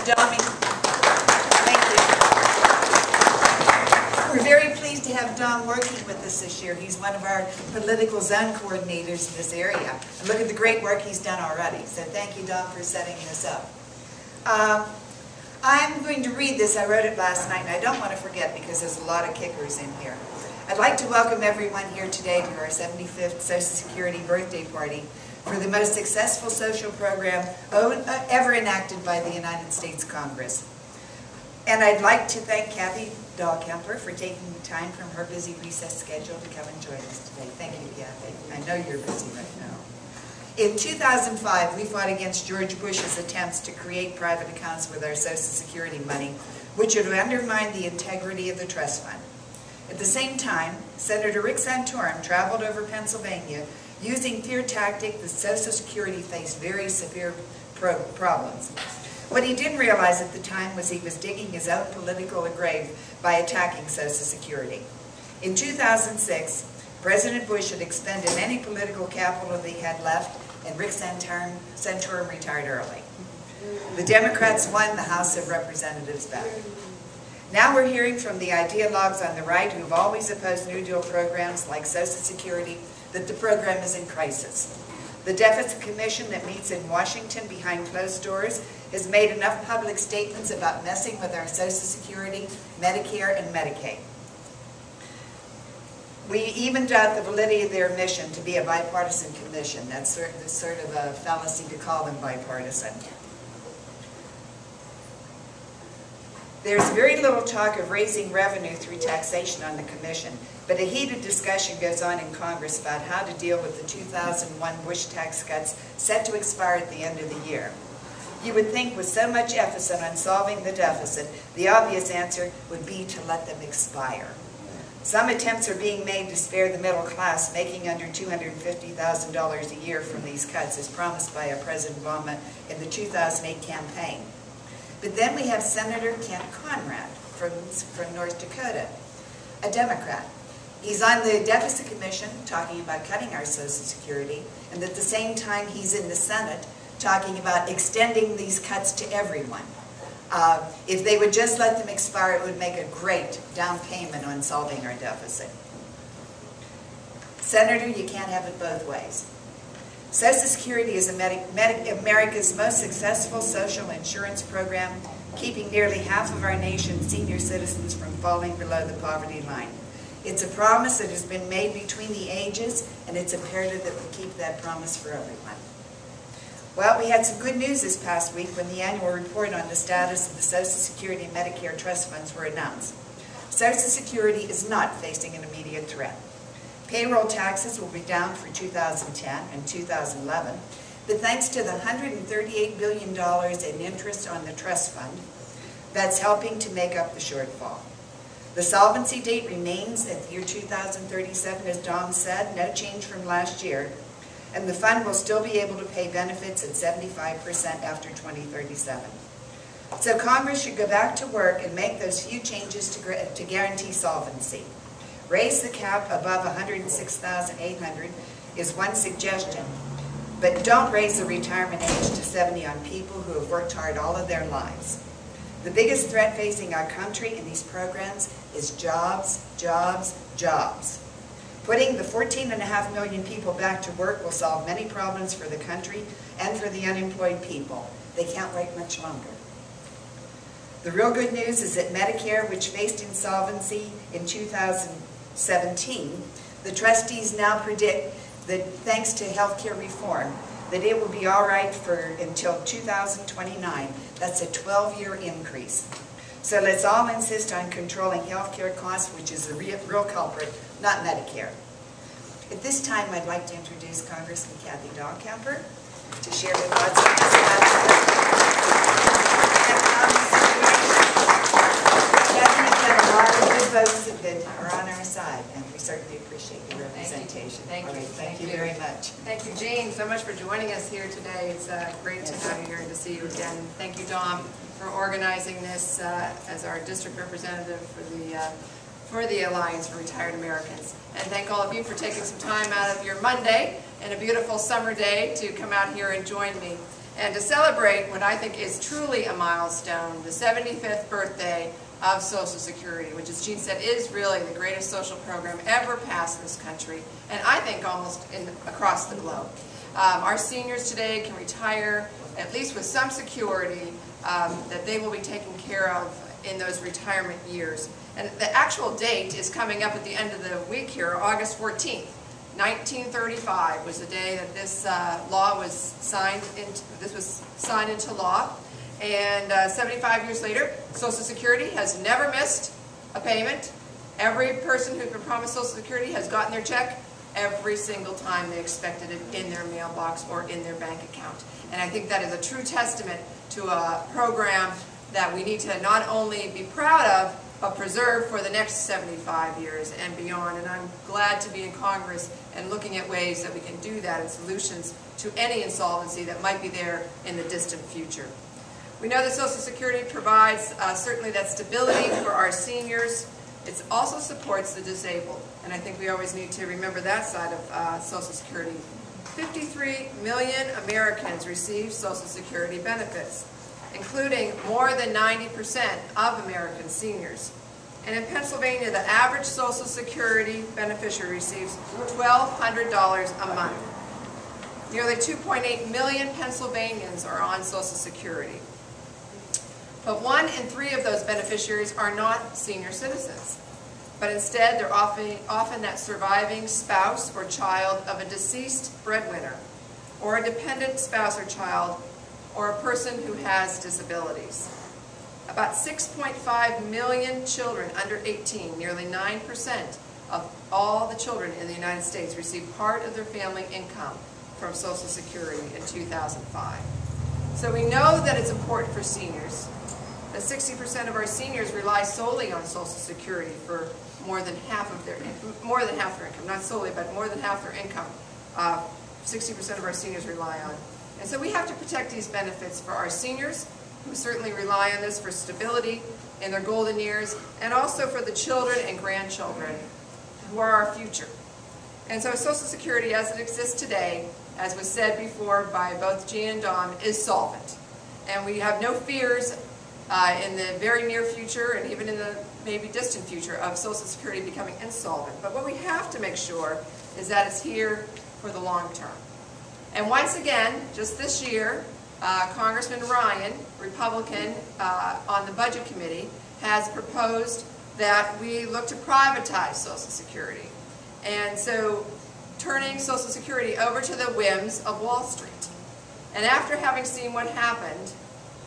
Dommy. Thank you. We're very pleased to have Dom working with us this year. He's one of our political zone coordinators in this area. And look at the great work he's done already. So thank you, Dom, for setting this up. I'm going to read this. I wrote it last night, and I don't want to forget because there's a lot of kickers in here. I'd like to welcome everyone here today to our 75th Social Security birthday party for the most successful social program ever enacted by the United States Congress. And I'd like to thank Kathy Dahlkemper for taking the time from her busy recess schedule to come and join us today. Thank you, Kathy. I know you're busy right now. In 2005, we fought against George Bush's attempts to create private accounts with our Social Security money, which would undermine the integrity of the trust fund. At the same time, Senator Rick Santorum traveled over Pennsylvania using fear tactic that Social Security faced very severe problems. What he didn't realize at the time was he was digging his own political grave by attacking Social Security. In 2006, President Bush had expended any political capital that he had left, and Rick Santorum retired early. The Democrats won the House of Representatives back. Now we're hearing from the ideologues on the right who've always opposed New Deal programs like Social Security that the program is in crisis. The Deficit Commission that meets in Washington behind closed doors has made enough public statements about messing with our Social Security, Medicare, and Medicaid. We even doubt the validity of their mission to be a bipartisan commission. That's sort of a fallacy to call them bipartisan. There's very little talk of raising revenue through taxation on the commission, but a heated discussion goes on in Congress about how to deal with the 2001 Bush tax cuts set to expire at the end of the year. You would think with so much emphasis on solving the deficit, the obvious answer would be to let them expire. Some attempts are being made to spare the middle class, making under $250,000 a year from these cuts, as promised by President Obama in the 2008 campaign. But then we have Senator Kent Conrad from North Dakota, a Democrat. He's on the Deficit Commission talking about cutting our Social Security, and at the same time he's in the Senate talking about extending these cuts to everyone. If they would just let them expire, it would make a great down payment on solving our deficit. Senator, you can't have it both ways. Social Security is America's most successful social insurance program, keeping nearly half of our nation's senior citizens from falling below the poverty line. It's a promise that has been made between the ages, and it's imperative that we keep that promise for everyone. Well, we had some good news this past week when the annual report on the status of the Social Security and Medicare trust funds were announced. Social Security is not facing an immediate threat. Payroll taxes will be down for 2010 and 2011, but thanks to the $138 billion in interest on the trust fund, that's helping to make up the shortfall. The solvency date remains at the year 2037, as Dom said, no change from last year, and the fund will still be able to pay benefits at 75% after 2037. So Congress should go back to work and make those few changes to guarantee solvency. Raise the cap above $106,800 is one suggestion, but don't raise the retirement age to 70 on people who have worked hard all of their lives. The biggest threat facing our country in these programs is jobs, jobs, jobs. Putting the 14.5 million people back to work will solve many problems for the country and for the unemployed people. They can't wait much longer. The real good news is that Medicare, which faced insolvency in 2017, the trustees now predict that thanks to health care reform, that it will be all right until 2029. That's a 12-year increase. So let's all insist on controlling health care costs, which is the real culprit, not Medicare. At this time, I'd like to introduce Congressman Kathy Dahlkemper to share her thoughts on this matter. Kathy, you've got a lot of good folks that are on our side, and we certainly appreciate your representation. Thank you. Thank you very much. Thank you, Jane, so much for joining us here today. It's great to have you here and to see you again. Thank you, Dom, for organizing this as our district representative for the Alliance for Retired Americans. And thank all of you for taking some time out of your Monday and a beautiful summer day to come out here and join me. and to celebrate what I think is truly a milestone, the 75th birthday of Social Security, which, as Jean said, is really the greatest social program ever passed in this country, and I think almost across the globe. Our seniors today can retire at least with some security that they will be taken care of in those retirement years. And the actual date is coming up at the end of the week here, August 14th. 1935 was the day that this law was signed into law. And 75 years later, Social Security has never missed a payment. Every person who's been promised Social Security has gotten their check every single time they expected it in their mailbox or in their bank account. And I think that is a true testament to a program that we need to not only be proud of, but preserve for the next 75 years and beyond. And I'm glad to be in Congress and looking at ways that we can do that and solutions to any insolvency that might be there in the distant future. We know that Social Security provides certainly that stability for our seniors. It also supports the disabled, and I think we always need to remember that side of Social Security. 53 million Americans receive Social Security benefits, including more than 90% of American seniors. And in Pennsylvania, the average Social Security beneficiary receives $1,200 a month. Nearly 2.8 million Pennsylvanians are on Social Security. But 1 in 3 of those beneficiaries are not senior citizens, but instead they're often that surviving spouse or child of a deceased breadwinner, or a dependent spouse or child, or a person who has disabilities. About 6.5 million children under 18, nearly 9% of all the children in the United States, received part of their family income from Social Security in 2005. So we know that it's important for seniors. That 60% of our seniors rely solely on Social Security for more than half their income, not solely, but more than half their income. 60% of our seniors rely on. And so we have to protect these benefits for our seniors, who certainly rely on this for stability in their golden years, and also for the children and grandchildren who are our future. And so Social Security, as it exists today, as was said before by both Jean and Dawn, is solvent. And we have no fears in the very near future, and even in the maybe distant future, of Social Security becoming insolvent. But what we have to make sure is that it's here for the long term. And once again, just this year, Congressman Ryan, Republican on the Budget Committee, has proposed that we look to privatize Social Security. And so turning Social Security over to the whims of Wall Street. And after having seen what happened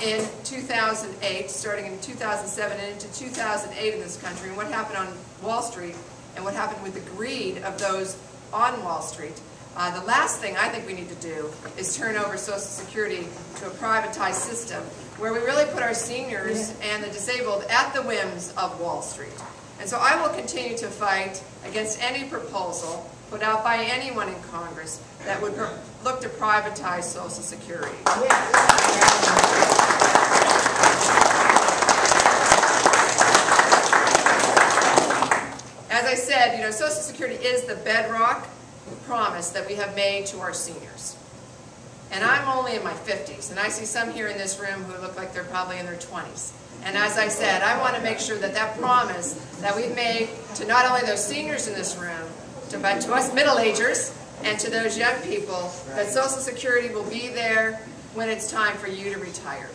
in 2008, starting in 2007 and into 2008 in this country, and what happened on Wall Street, and what happened with the greed of those on Wall Street, the last thing I think we need to do is turn over Social Security to a privatized system where we really put our seniors and the disabled at the whims of Wall Street. And so I will continue to fight against any proposal put out by anyone in Congress that would look to privatize Social Security. As I said, Social Security is the bedrock promise that we have made to our seniors. And I'm only in my 50s, and I see some here in this room who look like they're probably in their 20s. And as I said, I want to make sure that that promise that we've made to not only those seniors in this room, but to us middle-agers and to those young people, that Social Security will be there when it's time for you to retire,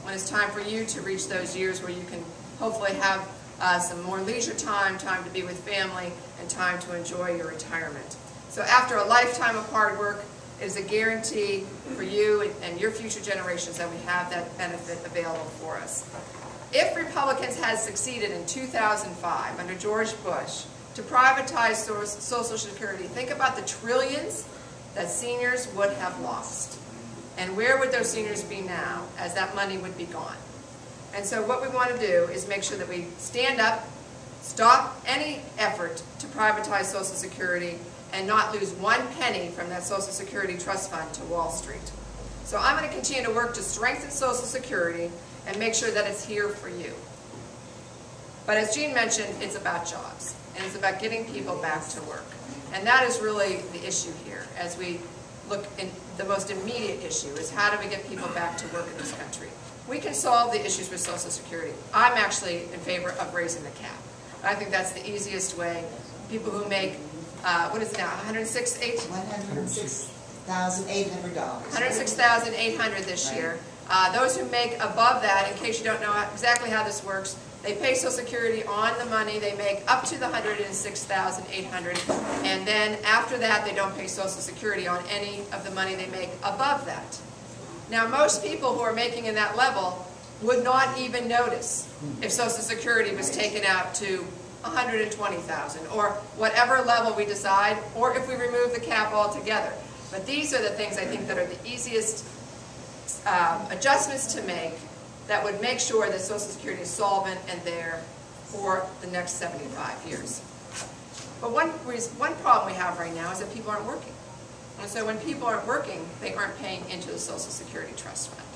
when it's time for you to reach those years where you can hopefully have some more leisure time, time to be with family, and time to enjoy your retirement. So after a lifetime of hard work, it is a guarantee for you and your future generations that we have that benefit available for us. If Republicans had succeeded in 2005 under George Bush to privatize Social Security, think about the trillions that seniors would have lost. And where would those seniors be now as that money would be gone? And so what we want to do is make sure that we stand up, stop any effort to privatize Social Security, and not lose 1 penny from that Social Security trust fund to Wall Street. So I'm going to continue to work to strengthen Social Security and make sure that it's here for you. But as Jean mentioned, it's about jobs, and it's about getting people back to work. And that is really the issue here. As we look in the most immediate issue is how do we get people back to work in this country. We can solve the issues with Social Security. I'm actually in favor of raising the cap. I think that's the easiest way. People who make, what is it now, $106,800. $106,800 this year. Those who make above that, in case you don't know exactly how this works, they pay Social Security on the money they make up to the $106,800, and then after that they don't pay Social Security on any of the money they make above that. Now most people who are making in that level would not even notice if Social Security was taken out to $120,000 or whatever level we decide, or if we remove the cap altogether. But these are the things I think that are the easiest adjustments to make that would make sure that Social Security is solvent and there for the next 75 years. But one problem we have right now is that people aren't working. And so when people aren't working, they aren't paying into the Social Security Trust Fund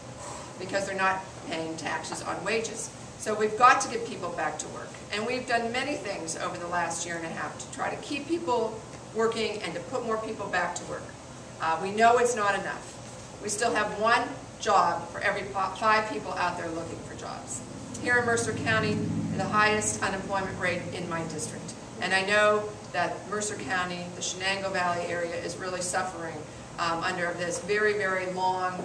because they're not paying taxes on wages. So we've got to get people back to work. And we've done many things over the last year and a half to try to keep people working and to put more people back to work. We know it's not enough. We still have one job for every 5 people out there looking for jobs. Here in Mercer County, the highest unemployment rate in my district. And I know that Mercer County, the Shenango Valley area, is really suffering under this very, very long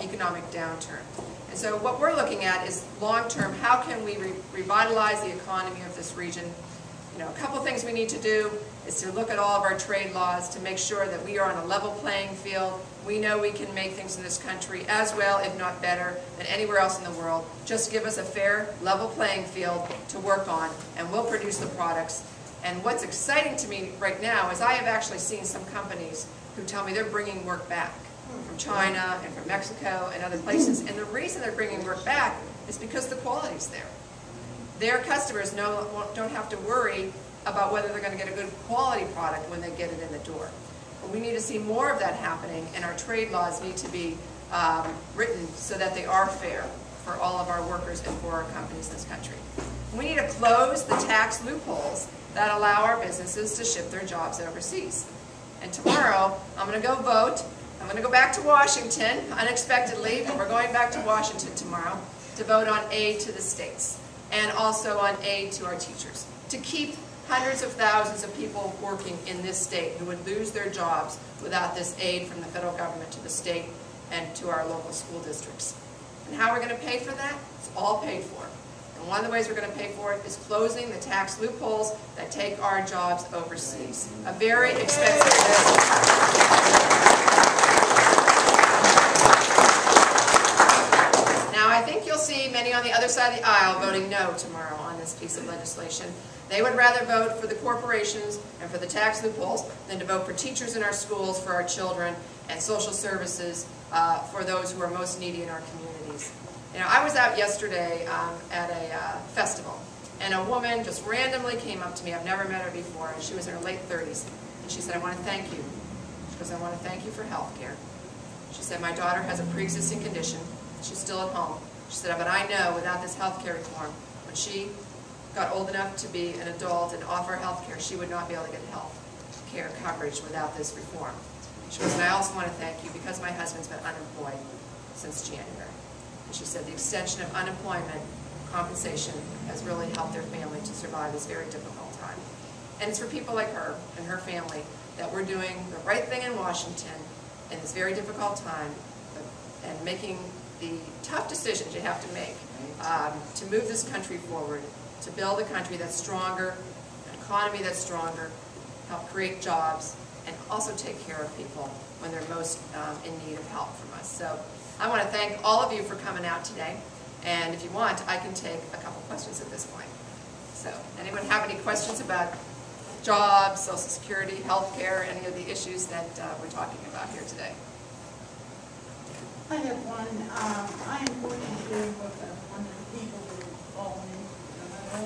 economic downturn. And so what we're looking at is long-term, how can we revitalize the economy of this region? You know, a couple things we need to do is to look at all of our trade laws to make sure that we are on a level playing field. We know we can make things in this country as well, if not better, than anywhere else in the world. Just give us a fair, level playing field to work on, and we'll produce the products. And what's exciting to me right now is I have actually seen some companies who tell me they're bringing work back from China and from Mexico and other places. And the reason they're bringing work back is because the quality's there. Their customers don't have to worry about whether they're going to get a good quality product when they get it in the door. But we need to see more of that happening, and our trade laws need to be written so that they are fair for all of our workers and for our companies in this country. We need to close the tax loopholes that allow our businesses to ship their jobs overseas. And tomorrow, I'm going to go vote. I'm going to go back to Washington unexpectedly, but we're going back to Washington tomorrow to vote on aid to the states and also on aid to our teachers to keep hundreds of thousands of people working in this state who would lose their jobs without this aid from the federal government to the state and to our local school districts. And how we're going to pay for that? It's all paid for. And one of the ways we're going to pay for it is closing the tax loopholes that take our jobs overseas. A very expensive business. Now, I think you'll see many on the other side of the aisle voting no tomorrow on this piece of legislation. They would rather vote for the corporations and for the tax loopholes than to vote for teachers in our schools, for our children, and social services for those who are most needy in our communities. You know, I was out yesterday at a festival, and a woman just randomly came up to me. I've never met her before, and she was in her late 30s. And she said, "I want to thank you." She goes, "I want to thank you for health care." She said, "My daughter has a pre-existing condition. She's still at home." She said, "But I know without this health care reform, when she got old enough to be an adult and offer health care, she would not be able to get health care coverage without this reform." She goes, "And I also want to thank you because my husband's been unemployed since January." And she said the extension of unemployment compensation has really helped their family to survive this very difficult time. And it's for people like her and her family that we're doing the right thing in Washington in this very difficult time and making the tough decisions you have to make to move this country forward, to build a country that's stronger, an economy that's stronger, help create jobs, and also take care of people when they're most in need of help from us. So I want to thank all of you for coming out today. And if you want, I can take a couple questions at this point. So anyone have any questions about jobs, Social Security, health care, any of the issues that we're talking about here today? I have one. I am working here with one of the people who fallen into the middle. I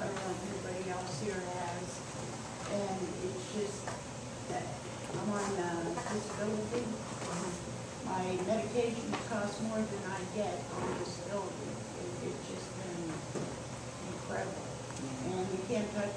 don't know if everybody else here has. And it's just that I'm on disability. My medications cost more than I get on disability. It's just been incredible. And you can't touch